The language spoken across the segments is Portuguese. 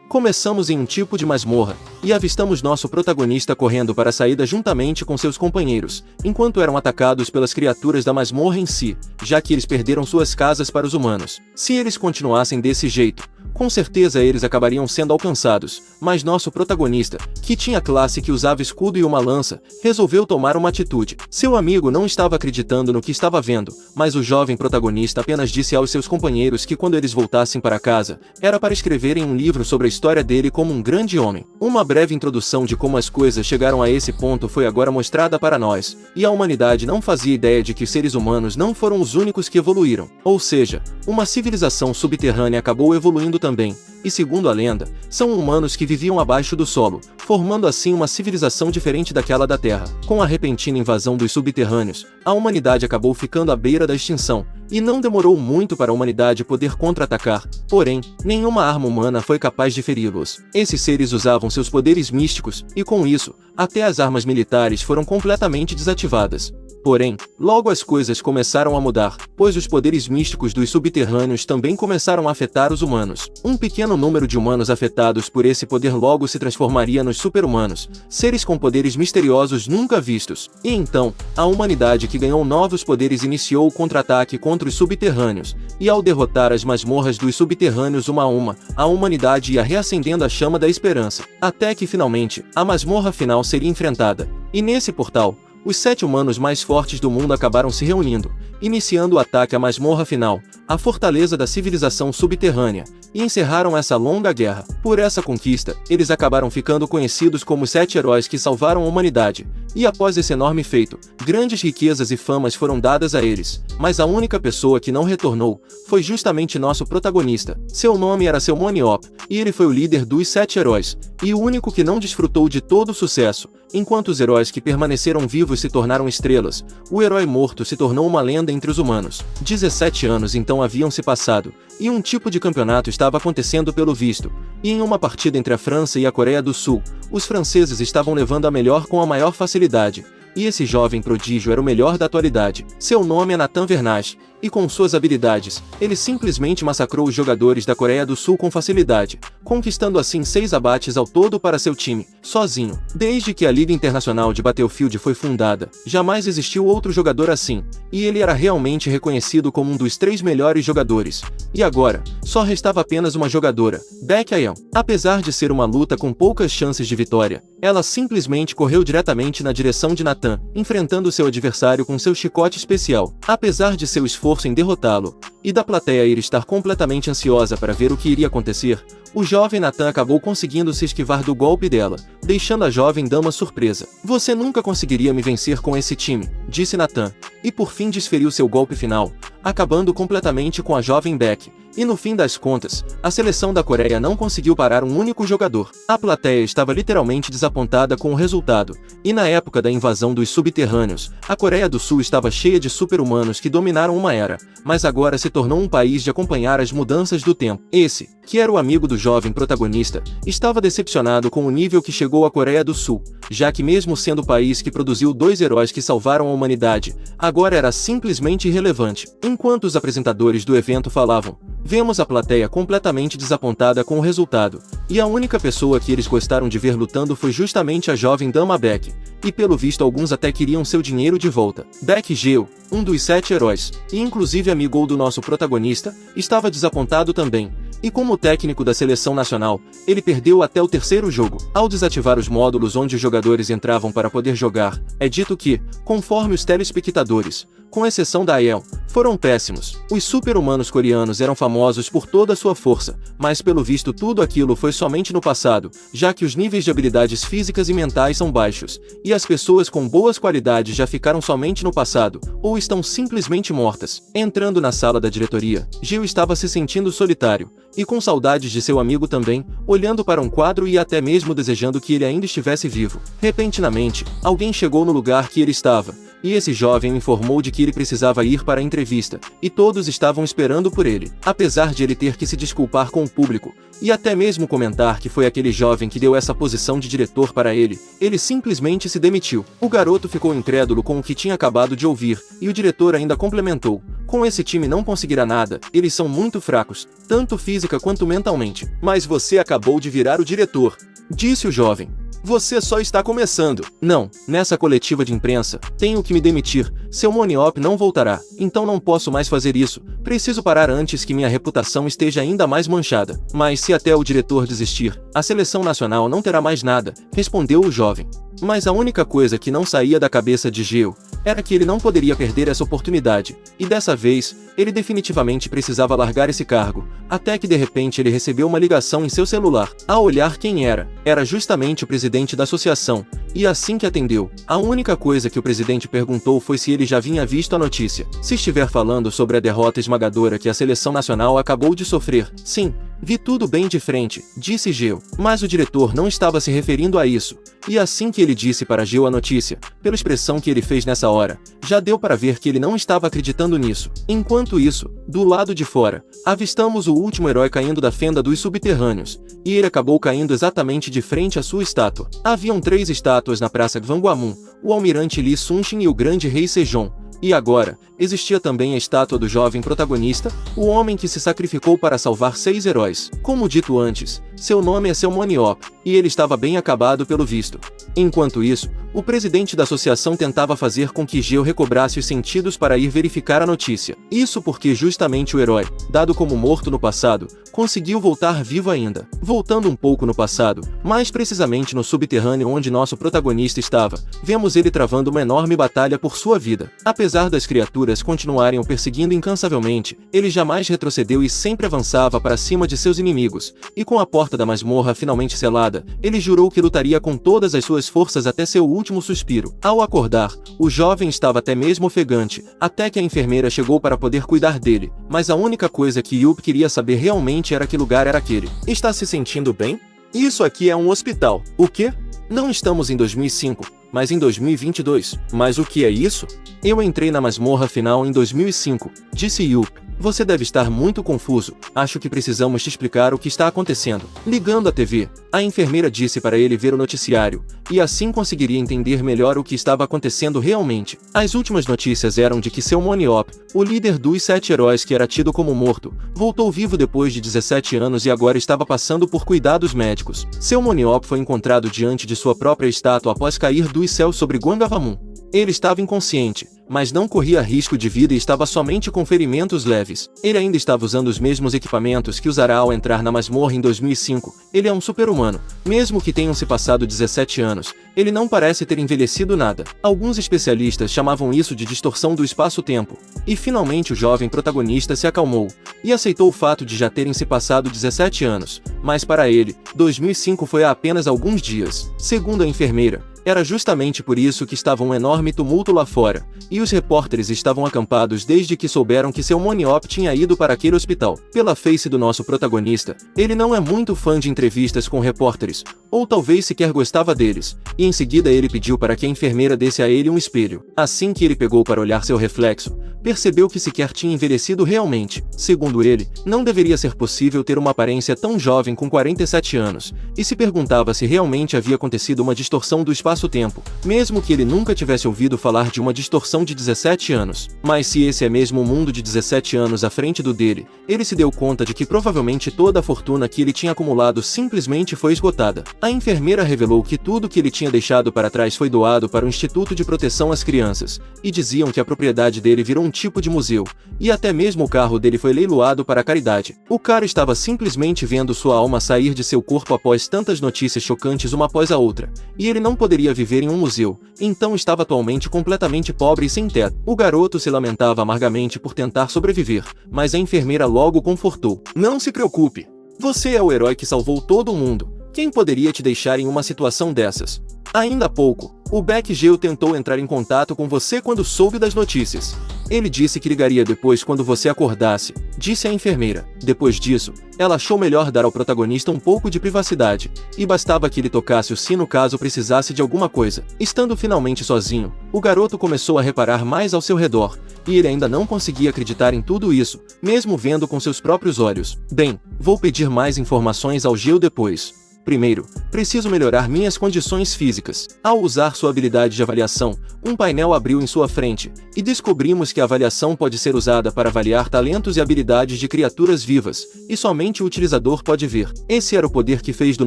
Começamos em um tipo de masmorra, e avistamos nosso protagonista correndo para a saída juntamente com seus companheiros, enquanto eram atacados pelas criaturas da masmorra em si, já que eles perderam suas casas para os humanos. Se eles continuassem desse jeito, com certeza eles acabariam sendo alcançados, mas nosso protagonista, que tinha classe que usava escudo e uma lança, resolveu tomar uma atitude. Seu amigo não estava acreditando no que estava vendo, mas o jovem protagonista apenas disse aos seus companheiros que quando eles voltassem para casa, era para escreverem um livro sobre a história dele como um grande homem. Uma breve introdução de como as coisas chegaram a esse ponto foi agora mostrada para nós, e a humanidade não fazia ideia de que os seres humanos não foram os únicos que evoluíram. Ou seja, uma civilização subterrânea acabou evoluindo também, e segundo a lenda, são humanos que viviam abaixo do solo, formando assim uma civilização diferente daquela da Terra. Com a repentina invasão dos subterrâneos, a humanidade acabou ficando à beira da extinção, e não demorou muito para a humanidade poder contra-atacar, porém, nenhuma arma humana foi capaz de feri-los. Esses seres usavam seus poderes místicos, e com isso, até as armas militares foram completamente desativadas. Porém, logo as coisas começaram a mudar, pois os poderes místicos dos subterrâneos também começaram a afetar os humanos. Um pequeno número de humanos afetados por esse poder logo se transformaria nos super-humanos, seres com poderes misteriosos nunca vistos. E então, a humanidade que ganhou novos poderes iniciou o contra-ataque contra os subterrâneos, e ao derrotar as masmorras dos subterrâneos uma a uma, a humanidade ia reacendendo a chama da esperança, até que finalmente, a masmorra final seria enfrentada. E nesse portal, os 7 humanos mais fortes do mundo acabaram se reunindo, iniciando o ataque à masmorra final, a fortaleza da civilização subterrânea, e encerraram essa longa guerra. Por essa conquista, eles acabaram ficando conhecidos como os 7 heróis que salvaram a humanidade, e após esse enorme feito, grandes riquezas e famas foram dadas a eles, mas a única pessoa que não retornou foi justamente nosso protagonista. Seu nome era Selmoniop, e ele foi o líder dos 7 heróis, e o único que não desfrutou de todo o sucesso. Enquanto os heróis que permaneceram vivos se tornaram estrelas, o herói morto se tornou uma lenda entre os humanos. 17 anos então haviam se passado, e um tipo de campeonato estava acontecendo pelo visto, e em uma partida entre a França e a Coreia do Sul, os franceses estavam levando a melhor com a maior facilidade, e esse jovem prodígio era o melhor da atualidade. Seu nome é Nathan Vernache, e com suas habilidades, ele simplesmente massacrou os jogadores da Coreia do Sul com facilidade, conquistando assim 6 abates ao todo para seu time, sozinho. Desde que a Liga Internacional de Battlefield foi fundada, jamais existiu outro jogador assim, e ele era realmente reconhecido como um dos 3 melhores jogadores. E agora, só restava apenas uma jogadora, Baek Ayeon. Apesar de ser uma luta com poucas chances de vitória, ela simplesmente correu diretamente na direção de Nathan, enfrentando seu adversário com seu chicote especial. Apesar de seu esforço em derrotá-lo, e da plateia ir estar completamente ansiosa para ver o que iria acontecer, o jovem Nathan acabou conseguindo se esquivar do golpe dela, deixando a jovem dama surpresa. "Você nunca conseguiria me vencer com esse time", disse Nathan, e por fim desferiu seu golpe final, acabando completamente com a jovem Baek. E no fim das contas, a seleção da Coreia não conseguiu parar um único jogador. A plateia estava literalmente desapontada com o resultado, e na época da invasão dos subterrâneos, a Coreia do Sul estava cheia de super-humanos que dominaram uma era, mas agora se tornou um país de acompanhar as mudanças do tempo. Esse, que era o amigo do jovem protagonista, estava decepcionado com o nível que chegou a Coreia do Sul, já que mesmo sendo o país que produziu 2 heróis que salvaram a humanidade, agora era simplesmente irrelevante. Enquanto os apresentadores do evento falavam, vemos a plateia completamente desapontada com o resultado, e a única pessoa que eles gostaram de ver lutando foi justamente a jovem dama Baek, e pelo visto alguns até queriam seu dinheiro de volta. Baek Geo, um dos 7 heróis, e inclusive amigo do nosso protagonista, estava desapontado também. E como técnico da seleção nacional, ele perdeu até o 3º jogo. Ao desativar os módulos onde os jogadores entravam para poder jogar, é dito que, conforme os telespectadores, com exceção da Ayeon, foram péssimos. Os super-humanos coreanos eram famosos por toda a sua força, mas pelo visto tudo aquilo foi somente no passado, já que os níveis de habilidades físicas e mentais são baixos, e as pessoas com boas qualidades já ficaram somente no passado, ou estão simplesmente mortas. Entrando na sala da diretoria, Gil estava se sentindo solitário, e com saudades de seu amigo também, olhando para um quadro e até mesmo desejando que ele ainda estivesse vivo. Repentinamente, alguém chegou no lugar que ele estava, e esse jovem informou de que ele precisava ir para a entrevista, e todos estavam esperando por ele. Apesar de ele ter que se desculpar com o público, e até mesmo comentar que foi aquele jovem que deu essa posição de diretor para ele, ele simplesmente se demitiu. O garoto ficou incrédulo com o que tinha acabado de ouvir, e o diretor ainda complementou: com esse time não conseguirá nada, eles são muito fracos, tanto física quanto mentalmente. Mas você acabou de virar o diretor, disse o jovem. Você só está começando. Não, nessa coletiva de imprensa, tenho que me demitir, seu Moniop não voltará, então não posso mais fazer isso, preciso parar antes que minha reputação esteja ainda mais manchada. Mas se até o diretor desistir, a seleção nacional não terá mais nada, respondeu o jovem. Mas a única coisa que não saía da cabeça de Geo era que ele não poderia perder essa oportunidade, e dessa vez, ele definitivamente precisava largar esse cargo, até que de repente ele recebeu uma ligação em seu celular. Ao olhar quem era justamente o presidente da associação, e assim que atendeu, a única coisa que o presidente perguntou foi se ele já vinha visto a notícia. Se estiver falando sobre a derrota esmagadora que a seleção nacional acabou de sofrer, sim, vi tudo bem de frente, disse Geo. Mas o diretor não estava se referindo a isso, e assim que ele disse para Geo a notícia, pela expressão que ele fez nessa hora, já deu para ver que ele não estava acreditando nisso. Enquanto isso, do lado de fora, avistamos o último herói caindo da fenda dos subterrâneos, e ele acabou caindo exatamente de frente à sua estátua. Haviam 3 estátuas na praça Gwanghwamun, o almirante Lee Sun-shin e o grande rei Sejong. E agora, existia também a estátua do jovem protagonista, o homem que se sacrificou para salvar 6 heróis. Como dito antes, seu nome é Seu Moniop, e ele estava bem acabado pelo visto. Enquanto isso, o presidente da associação tentava fazer com que Geo recobrasse os sentidos para ir verificar a notícia. Isso porque justamente o herói, dado como morto no passado, conseguiu voltar vivo ainda. Voltando um pouco no passado, mais precisamente no subterrâneo onde nosso protagonista estava, vemos ele travando uma enorme batalha por sua vida. Apesar das criaturas continuarem o perseguindo incansavelmente, ele jamais retrocedeu e sempre avançava para cima de seus inimigos, e com a porta da masmorra finalmente selada, ele jurou que lutaria com todas as suas forças até seu último suspiro. Ao acordar, o jovem estava até mesmo ofegante, até que a enfermeira chegou para poder cuidar dele, mas a única coisa que Yup queria saber realmente era que lugar era aquele. Está se sentindo bem? Isso aqui é um hospital. O quê? Não estamos em 2005, mas em 2022. Mas o que é isso? Eu entrei na masmorra final em 2005, disse Yup. Você deve estar muito confuso, acho que precisamos te explicar o que está acontecendo. Ligando a TV, a enfermeira disse para ele ver o noticiário, e assim conseguiria entender melhor o que estava acontecendo realmente. As últimas notícias eram de que Seu Moniop, o líder dos 7 heróis que era tido como morto, voltou vivo depois de 17 anos e agora estava passando por cuidados médicos. Seu Moniop foi encontrado diante de sua própria estátua após cair dos céus sobre Gwanghwamun. Ele estava inconsciente, mas não corria risco de vida e estava somente com ferimentos leves. Ele ainda estava usando os mesmos equipamentos que usará ao entrar na masmorra em 2005. Ele é um super-humano. Mesmo que tenham se passado 17 anos, ele não parece ter envelhecido nada. Alguns especialistas chamavam isso de distorção do espaço-tempo. E finalmente o jovem protagonista se acalmou, e aceitou o fato de já terem se passado 17 anos. Mas para ele, 2005 foi há apenas alguns dias. Segundo a enfermeira, era justamente por isso que estava um enorme tumulto lá fora, e os repórteres estavam acampados desde que souberam que Seu Moniop tinha ido para aquele hospital. Pela face do nosso protagonista, ele não é muito fã de entrevistas com repórteres, ou talvez sequer gostava deles, e em seguida ele pediu para que a enfermeira desse a ele um espelho. Assim que ele pegou para olhar seu reflexo, percebeu que sequer tinha envelhecido realmente. Segundo ele, não deveria ser possível ter uma aparência tão jovem com 47 anos, e se perguntava se realmente havia acontecido uma distorção do espaço-tempo, mesmo que ele nunca tivesse ouvido falar de uma distorção de 17 anos. Mas se esse é mesmo um mundo de 17 anos à frente do dele, ele se deu conta de que provavelmente toda a fortuna que ele tinha acumulado simplesmente foi esgotada. A enfermeira revelou que tudo que ele tinha deixado para trás foi doado para o Instituto de Proteção às Crianças, e diziam que a propriedade dele virou um tipo de museu, e até mesmo o carro dele foi leiloado para a caridade. O cara estava simplesmente vendo sua alma sair de seu corpo após tantas notícias chocantes uma após a outra, e ele não poderia viver em um museu, então estava atualmente completamente pobre e sem teto. O garoto se lamentava amargamente por tentar sobreviver, mas a enfermeira logo o confortou. Não se preocupe. Você é o herói que salvou todo mundo. Quem poderia te deixar em uma situação dessas? Ainda há pouco, o Beck Geo tentou entrar em contato com você quando soube das notícias. Ele disse que ligaria depois quando você acordasse, disse a enfermeira. Depois disso, ela achou melhor dar ao protagonista um pouco de privacidade, e bastava que ele tocasse o sino caso precisasse de alguma coisa. Estando finalmente sozinho, o garoto começou a reparar mais ao seu redor, e ele ainda não conseguia acreditar em tudo isso, mesmo vendo com seus próprios olhos. Bem, vou pedir mais informações ao Gil depois. Primeiro, preciso melhorar minhas condições físicas. Ao usar sua habilidade de avaliação, um painel abriu em sua frente, e descobrimos que a avaliação pode ser usada para avaliar talentos e habilidades de criaturas vivas, e somente o utilizador pode ver. Esse era o poder que fez do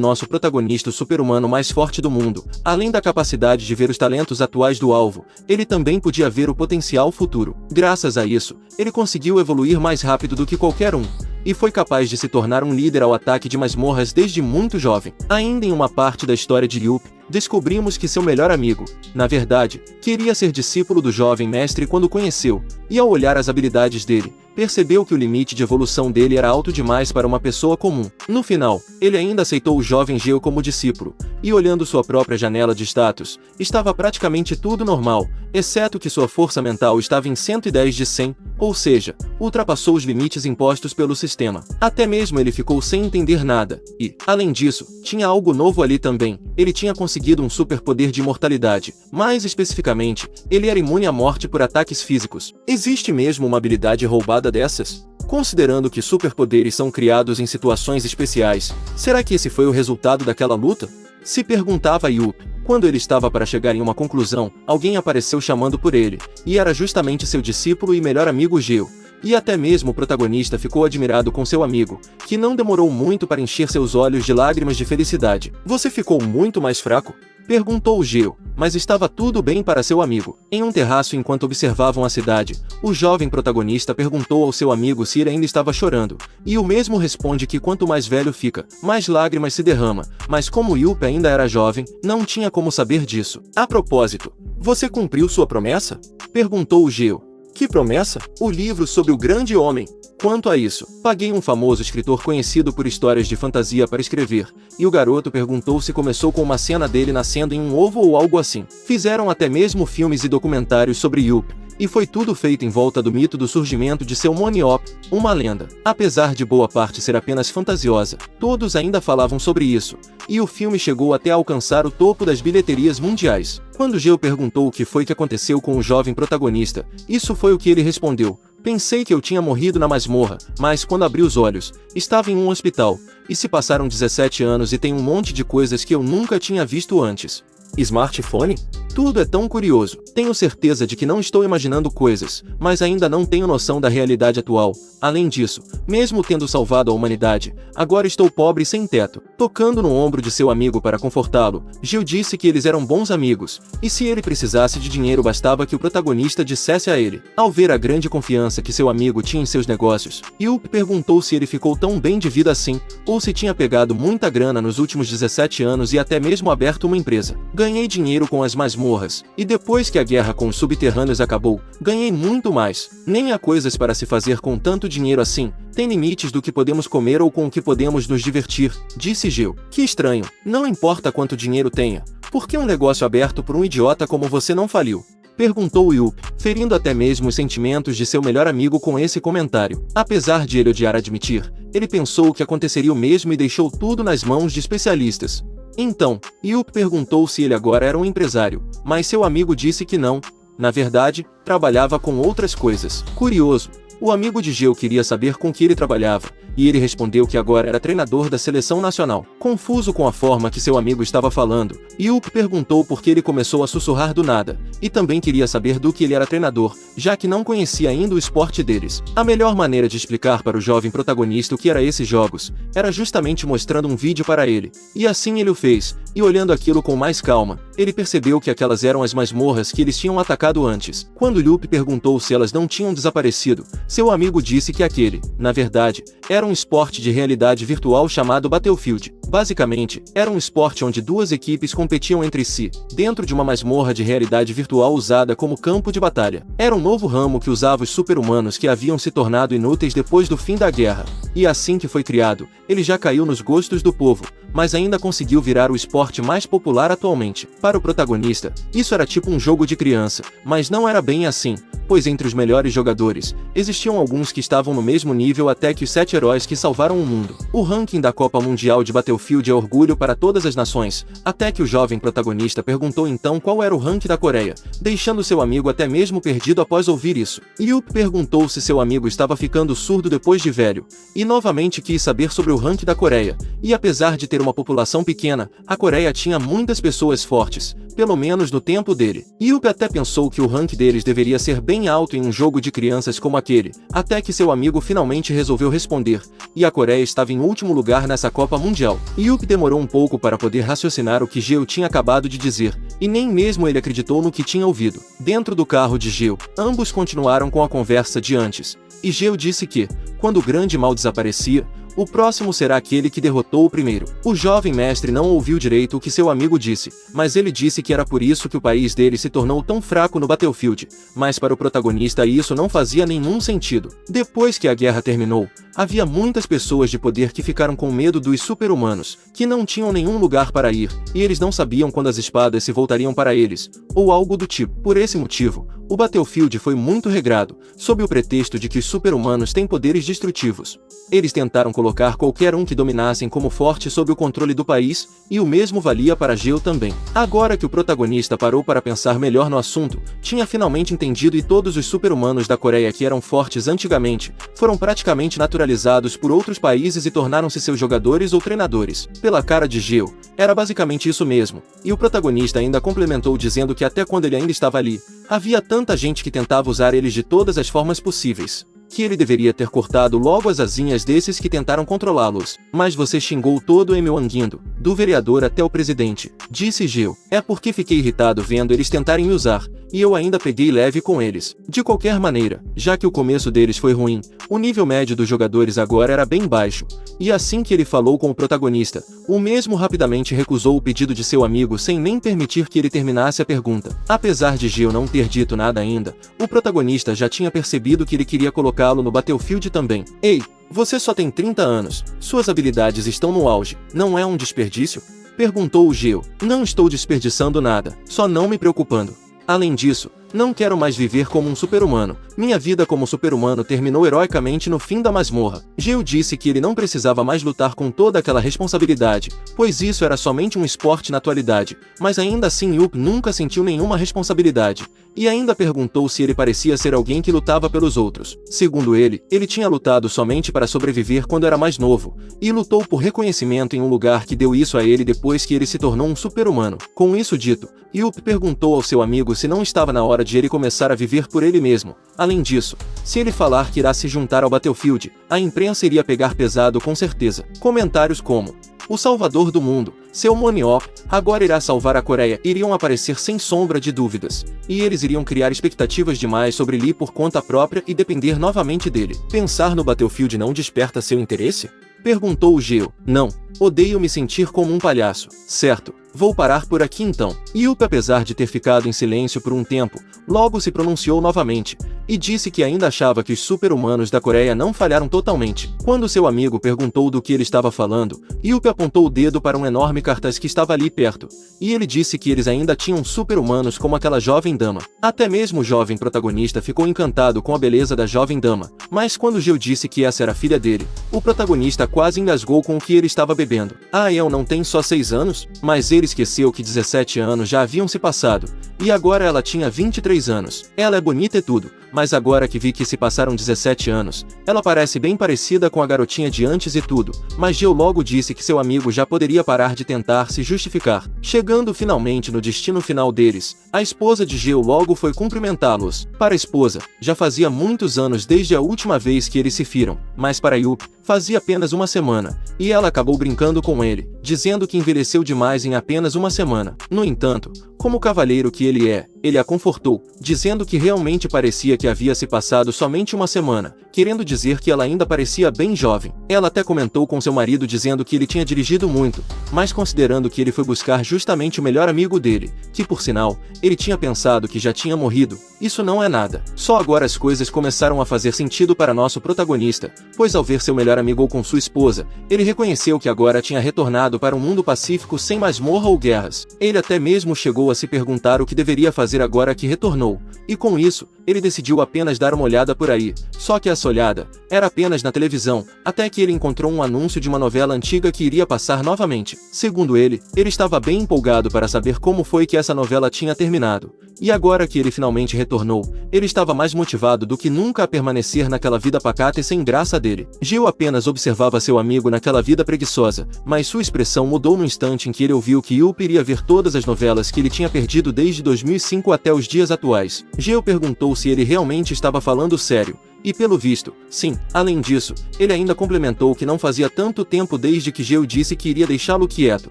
nosso protagonista o super-humano mais forte do mundo. Além da capacidade de ver os talentos atuais do alvo, ele também podia ver o potencial futuro. Graças a isso, ele conseguiu evoluir mais rápido do que qualquer um, e foi capaz de se tornar um líder ao ataque de masmorras desde muito jovem. Ainda em uma parte da história de Yup, descobrimos que seu melhor amigo, na verdade, queria ser discípulo do jovem mestre quando o conheceu, e ao olhar as habilidades dele, percebeu que o limite de evolução dele era alto demais para uma pessoa comum. No final, ele ainda aceitou o jovem Geo como discípulo, e olhando sua própria janela de status, estava praticamente tudo normal, exceto que sua força mental estava em 110 de 100, ou seja, ultrapassou os limites impostos pelo sistema. Até mesmo ele ficou sem entender nada, e, além disso, tinha algo novo ali também. Ele tinha conseguido um superpoder de imortalidade, mais especificamente, ele era imune à morte por ataques físicos. Existe mesmo uma habilidade roubada dessas? Considerando que superpoderes são criados em situações especiais, será que esse foi o resultado daquela luta? Se perguntava Yup. Quando ele estava para chegar em uma conclusão, alguém apareceu chamando por ele, e era justamente seu discípulo e melhor amigo Geo. E até mesmo o protagonista ficou admirado com seu amigo, que não demorou muito para encher seus olhos de lágrimas de felicidade. Você ficou muito mais fraco? Perguntou Geo, mas estava tudo bem para seu amigo. Em um terraço enquanto observavam a cidade, o jovem protagonista perguntou ao seu amigo se ele ainda estava chorando, e o mesmo responde que quanto mais velho fica, mais lágrimas se derrama, mas como Yup ainda era jovem, não tinha como saber disso. A propósito, você cumpriu sua promessa? Perguntou Geo. Que promessa? O livro sobre o grande homem. Quanto a isso, paguei um famoso escritor conhecido por histórias de fantasia para escrever, e o garoto perguntou se começou com uma cena dele nascendo em um ovo ou algo assim. Fizeram até mesmo filmes e documentários sobre Yup, e foi tudo feito em volta do mito do surgimento de seu Moniop, uma lenda. Apesar de boa parte ser apenas fantasiosa, todos ainda falavam sobre isso, e o filme chegou até a alcançar o topo das bilheterias mundiais. Quando Geo perguntou o que foi que aconteceu com o jovem protagonista, isso foi o que ele respondeu. Pensei que eu tinha morrido na masmorra, mas quando abri os olhos, estava em um hospital, e se passaram 17 anos e tem um monte de coisas que eu nunca tinha visto antes. Smartphone? Tudo é tão curioso. Tenho certeza de que não estou imaginando coisas, mas ainda não tenho noção da realidade atual. Além disso, mesmo tendo salvado a humanidade, agora estou pobre e sem teto. Tocando no ombro de seu amigo para confortá-lo, Gil disse que eles eram bons amigos, e se ele precisasse de dinheiro bastava que o protagonista dissesse a ele. Ao ver a grande confiança que seu amigo tinha em seus negócios, Yup perguntou se ele ficou tão bem de vida assim, ou se tinha pegado muita grana nos últimos 17 anos e até mesmo aberto uma empresa. Ganhei dinheiro com as masmorras, e depois que a guerra com os subterrâneos acabou, ganhei muito mais. Nem há coisas para se fazer com tanto dinheiro assim, tem limites do que podemos comer ou com o que podemos nos divertir, disse Gil. Que estranho, não importa quanto dinheiro tenha, por que um negócio aberto por um idiota como você não faliu? Perguntou Yup, ferindo até mesmo os sentimentos de seu melhor amigo com esse comentário. Apesar de ele odiar admitir, ele pensou que aconteceria o mesmo e deixou tudo nas mãos de especialistas. Então, Yup perguntou se ele agora era um empresário, mas seu amigo disse que não. Na verdade, trabalhava com outras coisas. Curioso, o amigo de Geo queria saber com que ele trabalhava, e ele respondeu que agora era treinador da seleção nacional. Confuso com a forma que seu amigo estava falando, Yup perguntou por que ele começou a sussurrar do nada, e também queria saber do que ele era treinador, já que não conhecia ainda o esporte deles. A melhor maneira de explicar para o jovem protagonista o que era esses jogos, era justamente mostrando um vídeo para ele, e assim ele o fez, e olhando aquilo com mais calma, ele percebeu que aquelas eram as masmorras que eles tinham atacado antes. Quando Yup perguntou se elas não tinham desaparecido, seu amigo disse que aquele, na verdade, era um esporte de realidade virtual chamado Battlefield. Basicamente, era um esporte onde duas equipes competiam entre si, dentro de uma masmorra de realidade virtual usada como campo de batalha. Era um novo ramo que usava os super-humanos que haviam se tornado inúteis depois do fim da guerra. E assim que foi criado, ele já caiu nos gostos do povo, mas ainda conseguiu virar o esporte mais popular atualmente. Para o protagonista, isso era tipo um jogo de criança, mas não era bem assim, pois entre os melhores jogadores, existiam alguns que estavam no mesmo nível até que os 7 heróis que salvaram o mundo. O ranking da Copa Mundial de Battlefield é orgulho para todas as nações, até que o jovem protagonista perguntou então qual era o ranking da Coreia, deixando seu amigo até mesmo perdido após ouvir isso. Yup perguntou se seu amigo estava ficando surdo depois de velho, e novamente quis saber sobre o ranking da Coreia, e apesar de ter uma população pequena, a Coreia tinha muitas pessoas fortes, pelo menos no tempo dele. Yup até pensou que o ranking deles deveria ser bem alto em um jogo de crianças como aquele, até que seu amigo finalmente resolveu responder, e a Coreia estava em último lugar nessa Copa Mundial. Yup demorou um pouco para poder raciocinar o que Geo tinha acabado de dizer, e nem mesmo ele acreditou no que tinha ouvido. Dentro do carro de Geo, ambos continuaram com a conversa de antes, e Geo disse que, quando o grande mal desaparecia, o próximo será aquele que derrotou o primeiro. O jovem mestre não ouviu direito o que seu amigo disse, mas ele disse que era por isso que o país dele se tornou tão fraco no Battlefield, mas para o protagonista isso não fazia nenhum sentido. Depois que a guerra terminou, havia muitas pessoas de poder que ficaram com medo dos super-humanos, que não tinham nenhum lugar para ir, e eles não sabiam quando as espadas se voltariam para eles, ou algo do tipo. Por esse motivo, o Battlefield foi muito regrado, sob o pretexto de que os super-humanos têm poderes destrutivos. Eles tentaram colocar qualquer um que dominassem como forte sob o controle do país, e o mesmo valia para Geo também. Agora que o protagonista parou para pensar melhor no assunto, tinha finalmente entendido e todos os super-humanos da Coreia que eram fortes antigamente, foram praticamente naturalizados por outros países e tornaram-se seus jogadores ou treinadores. Pela cara de Geo, era basicamente isso mesmo, e o protagonista ainda complementou dizendo que até quando ele ainda estava ali, havia tanta gente que tentava usar eles de todas as formas possíveis, que ele deveria ter cortado logo as asinhas desses que tentaram controlá-los. Mas você xingou todo o Mwangindo, do vereador até o presidente, disse Geo. É porque fiquei irritado vendo eles tentarem me usar, e eu ainda peguei leve com eles. De qualquer maneira, já que o começo deles foi ruim, o nível médio dos jogadores agora era bem baixo, e assim que ele falou com o protagonista, o mesmo rapidamente recusou o pedido de seu amigo sem nem permitir que ele terminasse a pergunta. Apesar de Geo não ter dito nada ainda, o protagonista já tinha percebido que ele queria colocá-lo no Battlefield também. Ei, você só tem 30 anos, suas habilidades estão no auge, não é um desperdício? Perguntou o Geo. Não estou desperdiçando nada, só não me preocupando. Além disso, não quero mais viver como um super-humano. Minha vida como super-humano terminou heroicamente no fim da masmorra. Geo disse que ele não precisava mais lutar com toda aquela responsabilidade, pois isso era somente um esporte na atualidade, mas ainda assim Yup nunca sentiu nenhuma responsabilidade, e ainda perguntou se ele parecia ser alguém que lutava pelos outros. Segundo ele tinha lutado somente para sobreviver quando era mais novo, e lutou por reconhecimento em um lugar que deu isso a ele depois que ele se tornou um super-humano. Com isso dito, Yup perguntou ao seu amigo se não estava na hora de ele começar a viver por ele mesmo. Além disso, se ele falar que irá se juntar ao Battlefield, a imprensa iria pegar pesado com certeza. Comentários como: o salvador do mundo, seu Moniop, agora irá salvar a Coreia, iriam aparecer sem sombra de dúvidas, e eles iriam criar expectativas demais sobre Lee por conta própria e depender novamente dele. Pensar no Battlefield não desperta seu interesse? Perguntou o Geo. Não, odeio me sentir como um palhaço. Certo, vou parar por aqui então. Yup, apesar de ter ficado em silêncio por um tempo, logo se pronunciou novamente, e disse que ainda achava que os super-humanos da Coreia não falharam totalmente. Quando seu amigo perguntou do que ele estava falando, Yup apontou o dedo para um enorme cartaz que estava ali perto, e ele disse que eles ainda tinham super-humanos como aquela jovem dama. Até mesmo o jovem protagonista ficou encantado com a beleza da jovem dama, mas quando Geo disse que essa era a filha dele, o protagonista quase engasgou com o que ele estava bebendo. Ah, ela não tem só 6 anos? Mas ele esqueceu que 17 anos já haviam se passado, e agora ela tinha 23 anos. Ela é bonita e tudo, mas agora que vi que se passaram 17 anos, ela parece bem parecida com a garotinha de antes e tudo, mas Geo logo disse que seu amigo já poderia parar de tentar se justificar. Chegando finalmente no destino final deles, a esposa de Geo logo foi cumprimentá-los. Para a esposa, já fazia muitos anos desde a última vez que eles se viram, mas para Yup, fazia apenas uma semana, e ela acabou brincando com ele, dizendo que envelheceu demais em apenas uma semana. No entanto, como cavalheiro que ele é, ele a confortou, dizendo que realmente parecia que havia se passado somente uma semana, querendo dizer que ela ainda parecia bem jovem. Ela até comentou com seu marido dizendo que ele tinha dirigido muito, mas considerando que ele foi buscar justamente o melhor amigo dele, que por sinal, ele tinha pensado que já tinha morrido, isso não é nada. Só agora as coisas começaram a fazer sentido para nosso protagonista, pois ao ver seu melhor lugar amigou com sua esposa, ele reconheceu que agora tinha retornado para um mundo pacífico sem masmorra ou guerras. Ele até mesmo chegou a se perguntar o que deveria fazer agora que retornou, e com isso, ele decidiu apenas dar uma olhada por aí, só que essa olhada era apenas na televisão, até que ele encontrou um anúncio de uma novela antiga que iria passar novamente. Segundo ele estava bem empolgado para saber como foi que essa novela tinha terminado. E agora que ele finalmente retornou, ele estava mais motivado do que nunca a permanecer naquela vida pacata e sem graça dele. Gil apenas observava seu amigo naquela vida preguiçosa, mas sua expressão mudou no instante em que ele ouviu que Yup iria ver todas as novelas que ele tinha perdido desde 2005 até os dias atuais. Gil perguntou se ele realmente estava falando sério. E pelo visto, sim. Além disso, ele ainda complementou que não fazia tanto tempo desde que Gil disse que iria deixá-lo quieto,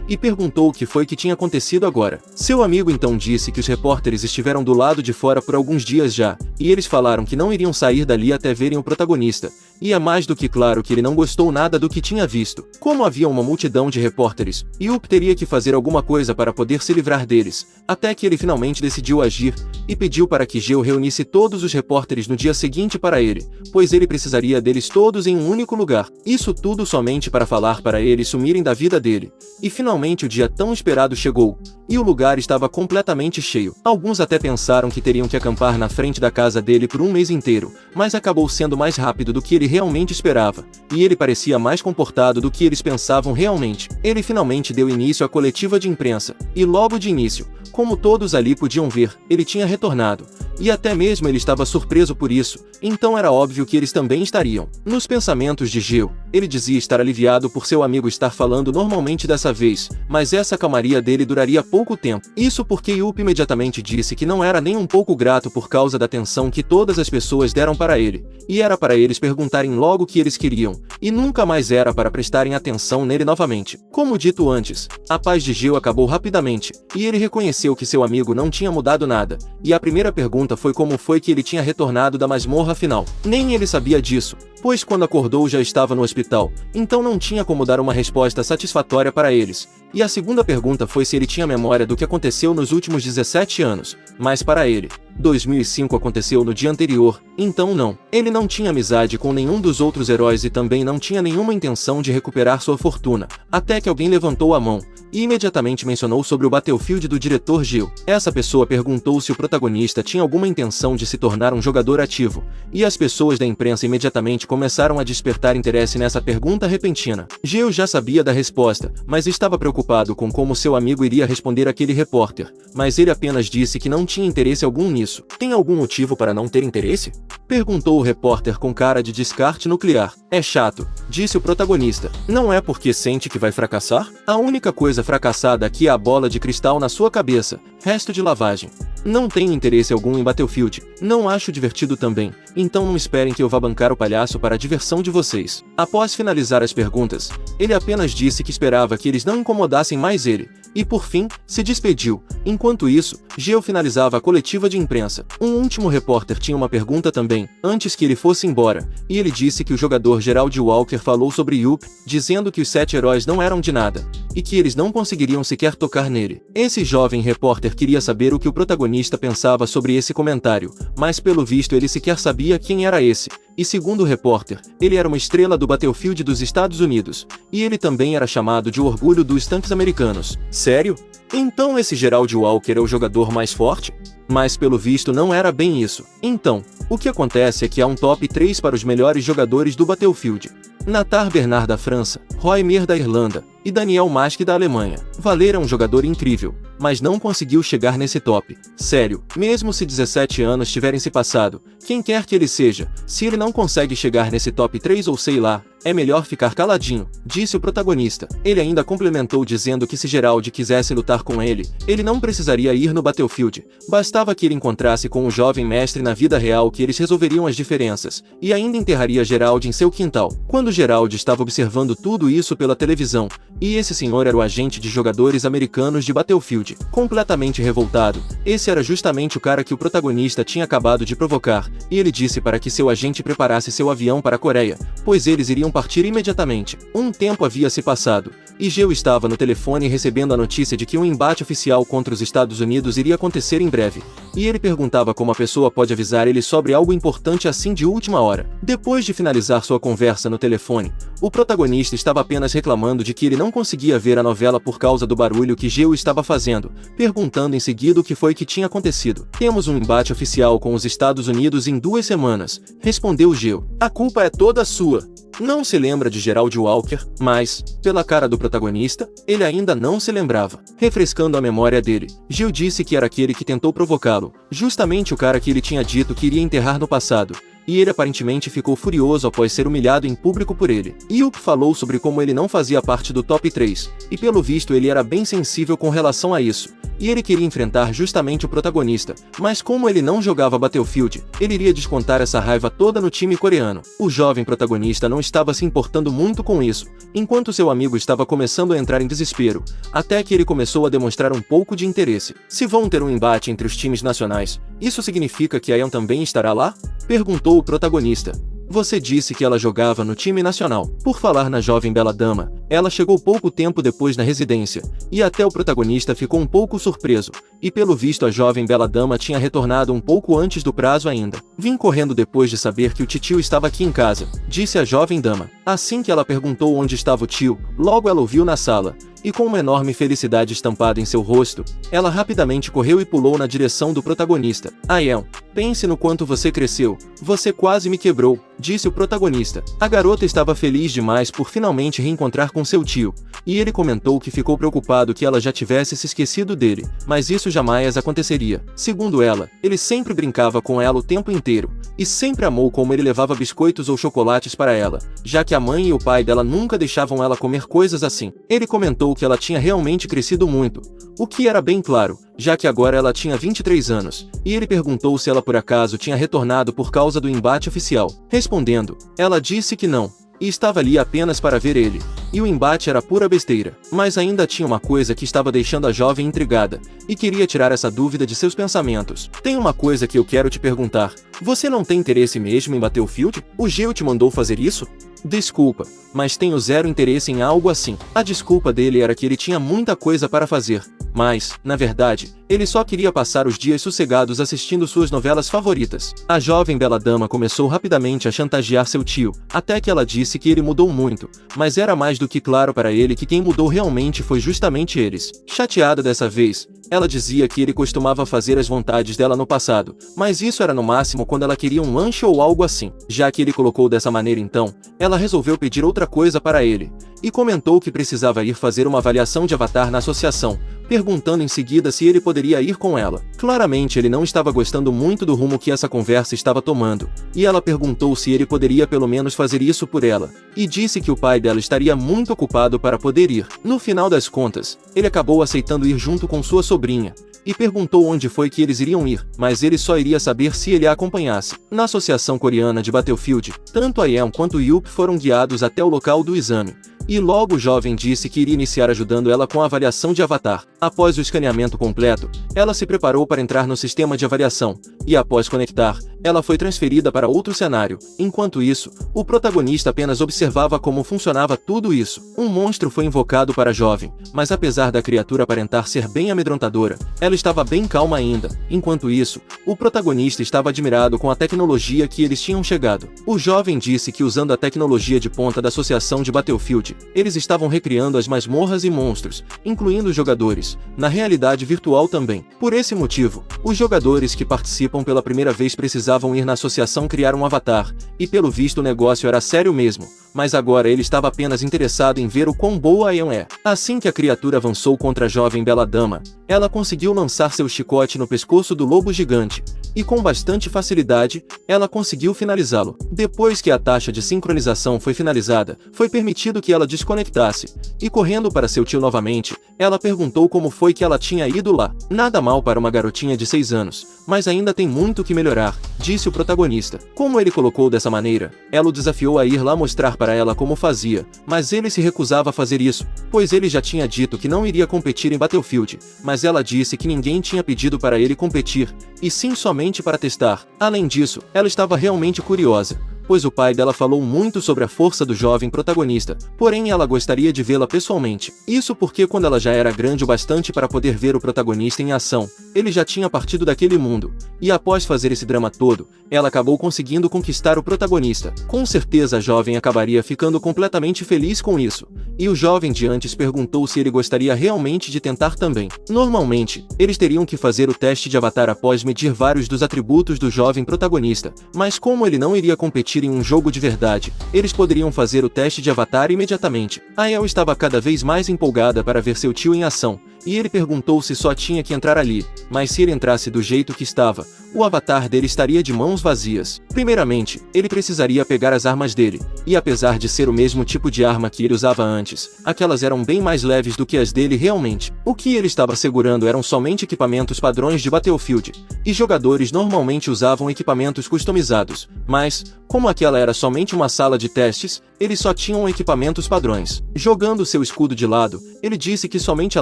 e perguntou o que foi que tinha acontecido agora. Seu amigo então disse que os repórteres estiveram do lado de fora por alguns dias já, e eles falaram que não iriam sair dali até verem o protagonista, e é mais do que claro que ele não gostou nada do que tinha visto. Como havia uma multidão de repórteres, Yup teria que fazer alguma coisa para poder se livrar deles, até que ele finalmente decidiu agir, e pediu para que Gil reunisse todos os repórteres no dia seguinte para ele, pois ele precisaria deles todos em um único lugar. Isso tudo somente para falar para eles sumirem da vida dele. E finalmente o dia tão esperado chegou, e o lugar estava completamente cheio. Alguns até pensaram que teriam que acampar na frente da casa dele por um mês inteiro, mas acabou sendo mais rápido do que ele realmente esperava, e ele parecia mais comportado do que eles pensavam realmente. Ele finalmente deu início à coletiva de imprensa, e logo de início, como todos ali podiam ver, ele tinha retornado. E até mesmo ele estava surpreso por isso, então era óbvio que eles também estariam. Nos pensamentos de Gil, ele dizia estar aliviado por seu amigo estar falando normalmente dessa vez, mas essa calmaria dele duraria pouco tempo. Isso porque Yup imediatamente disse que não era nem um pouco grato por causa da atenção que todas as pessoas deram para ele, e era para eles perguntarem logo o que eles queriam, e nunca mais era para prestarem atenção nele novamente. Como dito antes, a paz de Gil acabou rapidamente, e ele reconheceu que seu amigo não tinha mudado nada, e a primeira pergunta foi como foi que ele tinha retornado da masmorra final. Nem ele sabia disso, pois quando acordou já estava no hospital, então não tinha como dar uma resposta satisfatória para eles. E a segunda pergunta foi se ele tinha memória do que aconteceu nos últimos 17 anos, mas para ele, 2005 aconteceu no dia anterior, então não. Ele não tinha amizade com nenhum dos outros heróis e também não tinha nenhuma intenção de recuperar sua fortuna, até que alguém levantou a mão, e imediatamente mencionou sobre o Battlefield do diretor Gil. Essa pessoa perguntou se o protagonista tinha alguma intenção de se tornar um jogador ativo, e as pessoas da imprensa imediatamente começaram a despertar interesse nessa pergunta repentina. Gil já sabia da resposta, mas estava preocupado com como seu amigo iria responder àquele repórter, mas ele apenas disse que não tinha interesse algum nisso. Tem algum motivo para não ter interesse? Perguntou o repórter com cara de descarte nuclear. É chato, disse o protagonista. Não é porque sente que vai fracassar? A única coisa fracassada aqui é a bola de cristal na sua cabeça, resto de lavagem. Não tenho interesse algum em Battlefield, não acho divertido também, então não esperem que eu vá bancar o palhaço para a diversão de vocês. Após finalizar as perguntas, ele apenas disse que esperava que eles não incomodassem mais ele, e por fim, se despediu. Enquanto isso, Gil finalizava a coletiva de imprensa. Um último repórter tinha uma pergunta também, antes que ele fosse embora, e ele disse que o jogador Gerald Walker falou sobre Yup, dizendo que os 7 heróis não eram de nada, e que eles não conseguiriam sequer tocar nele. Esse jovem repórter queria saber o que o protagonista pensava sobre esse comentário, mas pelo visto ele sequer sabia quem era esse. E segundo o repórter, ele era uma estrela do Battlefield dos Estados Unidos, e ele também era chamado de orgulho dos tanques americanos. Sério? Então esse Gerald Walker é o jogador mais forte? Mas pelo visto não era bem isso. Então, o que acontece é que há um top 3 para os melhores jogadores do Battlefield. Nathan Bernard da França, Roy Mir da Irlanda, e Daniel Mask da Alemanha. Valer é um jogador incrível, mas não conseguiu chegar nesse top. Sério, mesmo se 17 anos tiverem se passado, quem quer que ele seja, se ele não consegue chegar nesse top 3 ou sei lá, é melhor ficar caladinho, disse o protagonista. Ele ainda complementou dizendo que se Gerald quisesse lutar com ele não precisaria ir no Battlefield, bastava que ele encontrasse com o jovem mestre na vida real que eles resolveriam as diferenças, e ainda enterraria Gerald em seu quintal. Quando Gerald estava observando tudo isso pela televisão, e esse senhor era o agente de jogadores americanos de Battlefield. Completamente revoltado, esse era justamente o cara que o protagonista tinha acabado de provocar, e ele disse para que seu agente preparasse seu avião para a Coreia, pois eles iriam partir imediatamente. Um tempo havia se passado, e Geo estava no telefone recebendo a notícia de que um embate oficial contra os Estados Unidos iria acontecer em breve, e ele perguntava como a pessoa pode avisar ele sobre algo importante assim de última hora. Depois de finalizar sua conversa no telefone, o protagonista estava apenas reclamando de que ele não conseguia ver a novela por causa do barulho que Geo estava fazendo, perguntando em seguida o que foi que tinha acontecido. Temos um embate oficial com os Estados Unidos em 2 semanas, respondeu Geo. A culpa é toda sua. Não se lembra de Gerald Walker, mas, pela cara do protagonista, ele ainda não se lembrava. Refrescando a memória dele, Geo disse que era aquele que tentou provocá-lo, justamente o cara que ele tinha dito que iria enterrar no passado, e ele aparentemente ficou furioso após ser humilhado em público por ele. Yup falou sobre como ele não fazia parte do top 3, e pelo visto ele era bem sensível com relação a isso, e ele queria enfrentar justamente o protagonista, mas como ele não jogava Battlefield, ele iria descontar essa raiva toda no time coreano. O jovem protagonista não estava se importando muito com isso, enquanto seu amigo estava começando a entrar em desespero, até que ele começou a demonstrar um pouco de interesse. Se vão ter um embate entre os times nacionais, isso significa que Ayan também estará lá? Perguntou o protagonista. Você disse que ela jogava no time nacional. Por falar na jovem bela dama, ela chegou pouco tempo depois na residência, e até o protagonista ficou um pouco surpreso, e pelo visto a jovem bela dama tinha retornado um pouco antes do prazo ainda. Vim correndo depois de saber que o titio estava aqui em casa, disse a jovem dama. Assim que ela perguntou onde estava o tio, logo ela o viu na sala, e com uma enorme felicidade estampada em seu rosto, ela rapidamente correu e pulou na direção do protagonista. Ayan, pense no quanto você cresceu, você quase me quebrou, disse o protagonista. A garota estava feliz demais por finalmente reencontrar com seu tio, e ele comentou que ficou preocupado que ela já tivesse se esquecido dele, mas isso jamais aconteceria. Segundo ela, ele sempre brincava com ela o tempo inteiro, e sempre amou como ele levava biscoitos ou chocolates para ela, já que a mãe e o pai dela nunca deixavam ela comer coisas assim. Ele comentou que ela tinha realmente crescido muito, o que era bem claro, já que agora ela tinha 23 anos, e ele perguntou se ela por acaso tinha retornado por causa do embate oficial. Respondendo, ela disse que não, e estava ali apenas para ver ele, e o embate era pura besteira. Mas ainda tinha uma coisa que estava deixando a jovem intrigada, e queria tirar essa dúvida de seus pensamentos. Tem uma coisa que eu quero te perguntar, você não tem interesse mesmo em Battlefield? O Geo te mandou fazer isso? Desculpa, mas tenho zero interesse em algo assim. A desculpa dele era que ele tinha muita coisa para fazer, mas, na verdade, ele só queria passar os dias sossegados assistindo suas novelas favoritas. A jovem bela dama começou rapidamente a chantagear seu tio, até que ela disse que ele mudou muito, mas era mais do que claro para ele que quem mudou realmente foi justamente eles. Chateada dessa vez, ela dizia que ele costumava fazer as vontades dela no passado, mas isso era no máximo quando ela queria um lanche ou algo assim. Já que ele colocou dessa maneira então, ela resolveu pedir outra coisa para ele, e comentou que precisava ir fazer uma avaliação de avatar na associação, perguntando em seguida se ele poderia ir com ela. Claramente ele não estava gostando muito do rumo que essa conversa estava tomando, e ela perguntou se ele poderia pelo menos fazer isso por ela, e disse que o pai dela estaria muito ocupado para poder ir. No final das contas, ele acabou aceitando ir junto com sua sobrinha, e perguntou onde foi que eles iriam ir, mas ele só iria saber se ele a acompanhasse. Na Associação Coreana de Battlefield, tanto Ayan quanto Yup foram guiados até o local do exame, e logo o jovem disse que iria iniciar ajudando ela com a avaliação de avatar. Após o escaneamento completo, ela se preparou para entrar no sistema de avaliação, e após conectar, ela foi transferida para outro cenário. Enquanto isso, o protagonista apenas observava como funcionava tudo isso. Um monstro foi invocado para a jovem, mas apesar da criatura aparentar ser bem amedrontadora, ela estava bem calma ainda. Enquanto isso, o protagonista estava admirado com a tecnologia que eles tinham chegado. O jovem disse que usando a tecnologia de ponta da Associação de Battlefield, eles estavam recriando as masmorras e monstros, incluindo os jogadores, na realidade virtual também. Por esse motivo, os jogadores que participam pela primeira vez precisavam ir na associação criar um avatar, e pelo visto o negócio era sério mesmo, mas agora ele estava apenas interessado em ver o quão boa Ayan é. Assim que a criatura avançou contra a jovem bela dama, ela conseguiu lançar seu chicote no pescoço do lobo gigante, e com bastante facilidade, ela conseguiu finalizá-lo. Depois que a taxa de sincronização foi finalizada, foi permitido que ela desconectasse, e correndo para seu tio novamente, Ela perguntou como foi que ela tinha ido lá. Nada mal para uma garotinha de 6 anos, mas ainda tem muito que melhorar, disse o protagonista. Como ele colocou dessa maneira, ela o desafiou a ir lá mostrar para ela como fazia, mas ele se recusava a fazer isso, pois ele já tinha dito que não iria competir em Battlefield, mas ela disse que ninguém tinha pedido para ele competir, e sim somente para testar. Além disso, ela estava realmente curiosa, pois o pai dela falou muito sobre a força do jovem protagonista, porém ela gostaria de vê-la pessoalmente. Isso porque quando ela já era grande o bastante para poder ver o protagonista em ação, ele já tinha partido daquele mundo, e após fazer esse drama todo, ela acabou conseguindo conquistar o protagonista. Com certeza a jovem acabaria ficando completamente feliz com isso, e o jovem de antes perguntou se ele gostaria realmente de tentar também. Normalmente, eles teriam que fazer o teste de avatar após medir vários dos atributos do jovem protagonista, mas como ele não iria competir em um jogo de verdade, eles poderiam fazer o teste de avatar imediatamente. A El estava cada vez mais empolgada para ver seu tio em ação, e ele perguntou se só tinha que entrar ali, mas se ele entrasse do jeito que estava, o avatar dele estaria de mãos vazias. Primeiramente, ele precisaria pegar as armas dele, e apesar de ser o mesmo tipo de arma que ele usava antes, aquelas eram bem mais leves do que as dele realmente. O que ele estava segurando eram somente equipamentos padrões de Battlefield, e jogadores normalmente usavam equipamentos customizados, mas, como aquela era somente uma sala de testes, eles só tinham equipamentos padrões. Jogando seu escudo de lado, ele disse que somente a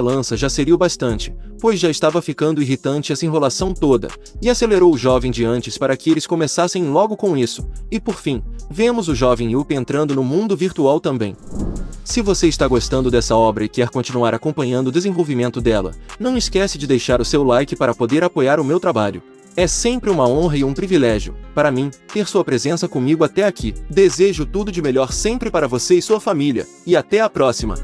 lança já seria o bastante, pois já estava ficando irritante essa enrolação toda, e acelerou o jovem de antes para que eles começassem logo com isso. E por fim, vemos o jovem Yuppie entrando no mundo virtual também. Se você está gostando dessa obra e quer continuar acompanhando o desenvolvimento dela, não esquece de deixar o seu like para poder apoiar o meu trabalho. É sempre uma honra e um privilégio, para mim, ter sua presença comigo até aqui. Desejo tudo de melhor sempre para você e sua família, e até a próxima!